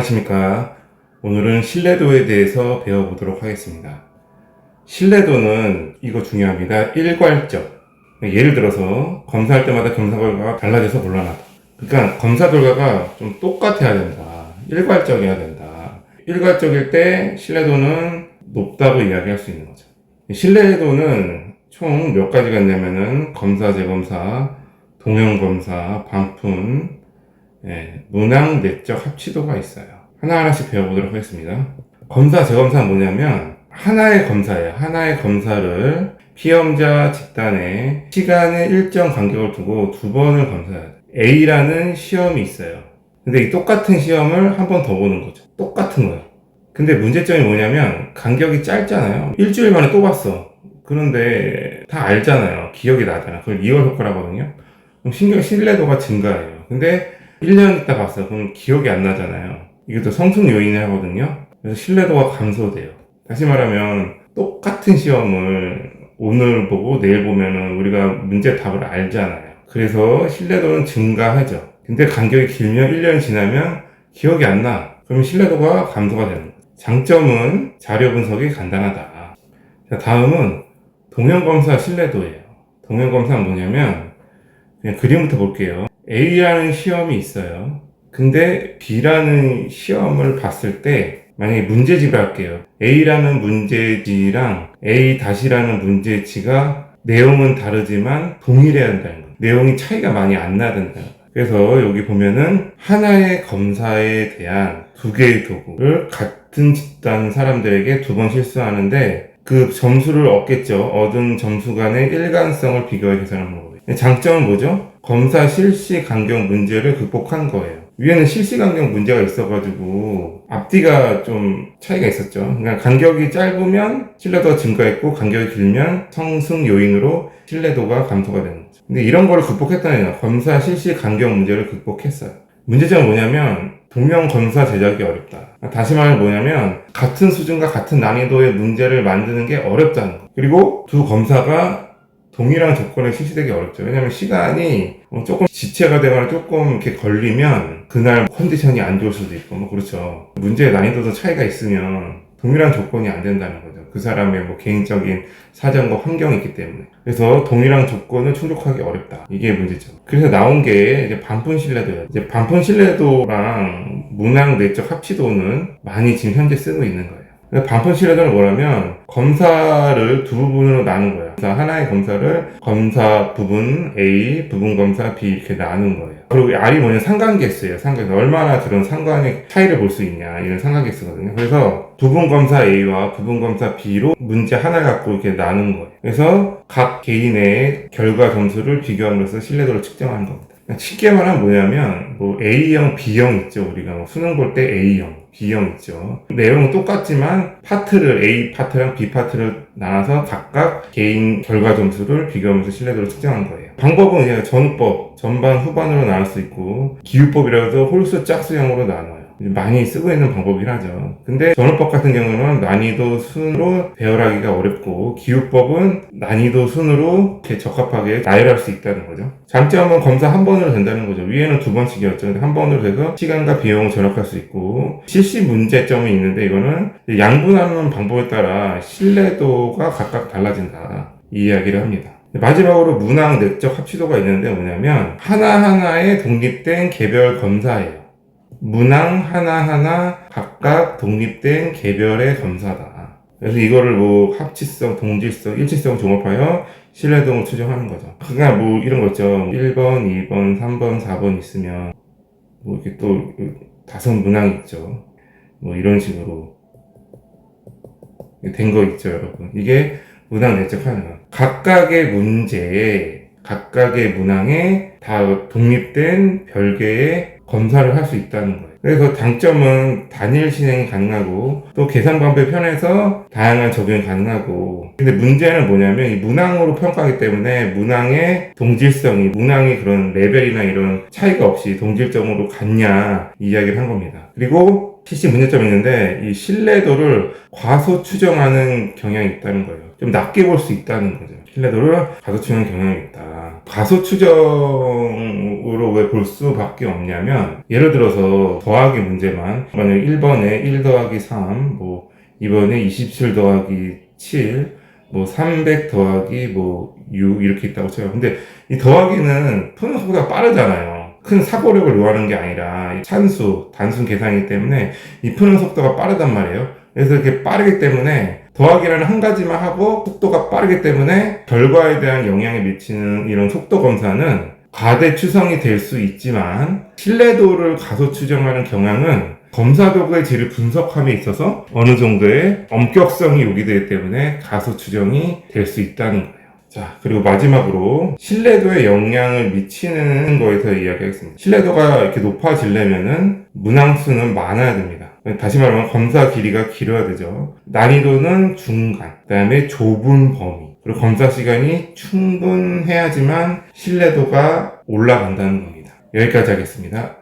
안녕하십니까. 오늘은 신뢰도에 대해서 배워보도록 하겠습니다. 신뢰도는 이거 중요합니다. 일괄적. 예를 들어서 검사할 때마다 검사 결과가 달라져서 곤란하다. 그러니까 검사 결과가 좀 똑같아야 된다. 일괄적이어야 된다. 일괄적일 때 신뢰도는 높다고 이야기할 수 있는 거죠. 신뢰도는 총 몇 가지가 있냐면은 검사, 재검사, 동형검사, 반품, 문항, 내적 합치도가 있어요. 하나하나씩 배워보도록 하겠습니다. 검사, 재검사는 뭐냐면 하나의 검사예요. 하나의 검사를 피험자 집단에 시간의 일정 간격을 두고 두 번을 검사해야 돼요. A라는 시험이 있어요. 근데 이 똑같은 시험을 한 번 더 보는 거죠. 똑같은 거예요. 근데 문제점이 뭐냐면 간격이 짧잖아요. 일주일 만에 또 봤어. 그런데 다 알잖아요. 기억이 나잖아. 그걸 이월 효과라고 하거든요. 그럼 신뢰도가 증가해요. 근데 1년 있다 봤어. 그럼 기억이 안 나잖아요. 이것도 성숙 요인이 하거든요. 그래서 신뢰도가 감소돼요. 다시 말하면 똑같은 시험을 오늘 보고 내일 보면은 우리가 문제 답을 알잖아요. 그래서 신뢰도는 증가하죠. 근데 간격이 길면 1년이 지나면 기억이 안 나. 그러면 신뢰도가 감소가 되는 거예요. 장점은 자료 분석이 간단하다. 자, 다음은 동형검사 신뢰도예요. 동형검사는 뭐냐면 그냥 그림부터 볼게요. A라는 시험이 있어요. 근데 B라는 시험을 봤을 때 만약에 문제집을 할게요. A라는 문제지랑 A-라는 문제지가 내용은 다르지만 동일해야 한다는 거예요. 내용이 차이가 많이 안 나야 된다는 거예요. 그래서 여기 보면은 하나의 검사에 대한 두 개의 도구를 같은 집단 사람들에게 두 번 실수하는데 그 점수를 얻겠죠. 얻은 점수 간의 일관성을 비교해 계산하는 거예요. 장점은 뭐죠? 검사 실시 간격 문제를 극복한 거예요. 위에는 실시 간격 문제가 있어가지고 앞뒤가 좀 차이가 있었죠. 그러니까 간격이 짧으면 신뢰도가 증가했고 간격이 길면 성승 요인으로 신뢰도가 감소가 되는 거죠. 근데 이런 거를 극복했다는 거예요. 검사 실시 간격 문제를 극복했어요. 문제점은 뭐냐면 동형 검사 제작이 어렵다. 다시 말하면 뭐냐면 같은 수준과 같은 난이도의 문제를 만드는 게 어렵다는 거. 그리고 두 검사가 동일한 조건에 실시되기 어렵죠. 왜냐면 시간이 조금 지체가 되거나 조금 이렇게 걸리면 그날 컨디션이 안 좋을 수도 있고 그렇죠. 문제의 난이도도 차이가 있으면 동일한 조건이 안 된다는 거죠. 그 사람의 개인적인 사정과 환경이 있기 때문에. 그래서 동일한 조건을 충족하기 어렵다. 이게 문제죠. 그래서 나온 게 이제 반품 신뢰도예요. 이제 반품 신뢰도랑 문항 내적 합치도는 많이 지금 현재 쓰고 있는 거예요. 반품 신뢰도는 뭐냐면 검사를 두 부분으로 나눈 거예요. 하나의 검사를 검사 부분 A, 부분 검사 B 이렇게 나눈 거예요. 그리고 R이 뭐냐 상관계수예요. 상관계수. 얼마나 그런 상관의 차이를 볼 수 있냐 이런 상관계수거든요. 그래서 부분 검사 A와 부분 검사 B로 문제 하나 갖고 이렇게 나눈 거예요. 그래서 각 개인의 결과 점수를 비교함으로써 신뢰도를 측정하는 겁니다. 쉽게 말하면 뭐냐면 A형, B형 있죠. 우리가 수능 볼 때 A형, B형 있죠. 내용은 똑같지만 파트를 A 파트랑 B 파트를 나눠서 각각 개인 결과 점수를 비교하면서 신뢰도를 측정한 거예요. 방법은 그냥 전후법, 전반, 후반으로 나눌 수 있고 기후법이라도 홀수, 짝수형으로 나눠요. 많이 쓰고 있는 방법이긴 하죠. 근데 전후법 같은 경우는 난이도 순으로 배열하기가 어렵고 기후법은 난이도 순으로 이렇게 적합하게 나열할 수 있다는 거죠. 장점은 검사 한 번으로 된다는 거죠. 위에는 두 번씩이었죠. 근데 한 번으로 돼서 시간과 비용을 절약할 수 있고 실시 문제점이 있는데 이거는 양분하는 방법에 따라 신뢰도가 각각 달라진다. 이 이야기를 합니다. 마지막으로 문항 내적 합치도가 있는데 뭐냐면 하나하나의 독립된 개별 검사예요. 문항 하나하나 각각 독립된 개별의 검사다. 그래서 이거를 합치성, 동질성, 일치성 종합하여 신뢰도를 추정하는 거죠. 그러니까 이런 거 있죠. 1번, 2번, 3번, 4번 있으면 이렇게 또 5문항이 있죠. 이런 식으로 된 거 있죠, 여러분. 이게 문항 내적 하나. 각각의 문제에, 각각의 문항에 다 독립된 별개의 검사를 할 수 있다는 거예요. 그래서 장점은 단일 실행이 가능하고 또 계산 방법이 편해서 다양한 적용이 가능하고 근데 문제는 뭐냐면 이 문항으로 평가하기 때문에 문항의 동질성이 문항의 그런 레벨이나 이런 차이가 없이 동질적으로 같냐 이 이야기를 한 겁니다. 그리고 실시 문제점이 있는데 이 신뢰도를 과소 추정하는 경향이 있다는 거예요. 좀 낮게 볼 수 있다는 거죠. 신뢰도를 가소 추정하는 경향이 있다. 가소 추정으로 왜 볼 수밖에 없냐면, 예를 들어서 더하기 문제만, 만약 1번에 1 더하기 3, 2번에 27 더하기 7, 300 더하기 6 이렇게 있다고 쳐요. 근데 이 더하기는 푸는 속도가 빠르잖아요. 큰 사고력을 요하는 게 아니라 산수, 단순 계산이기 때문에 이 푸는 속도가 빠르단 말이에요. 그래서 이렇게 빠르기 때문에 더하기라는 한 가지만 하고 속도가 빠르기 때문에 결과에 대한 영향을 미치는 이런 속도 검사는 과대 추정이 될 수 있지만, 신뢰도를 가소 추정하는 경향은 검사 도구의 질을 분석함에 있어서 어느 정도의 엄격성이 요구되기 때문에 가소 추정이 될 수 있다는 거예요. 자, 그리고 마지막으로 신뢰도에 영향을 미치는 거에서 이야기하겠습니다. 신뢰도가 이렇게 높아지려면은 문항수는 많아야 됩니다. 다시 말하면 검사 길이가 길어야 되죠. 난이도는 중간, 그 다음에 좁은 범위, 그리고 검사 시간이 충분해야지만 신뢰도가 올라간다는 겁니다. 여기까지 하겠습니다.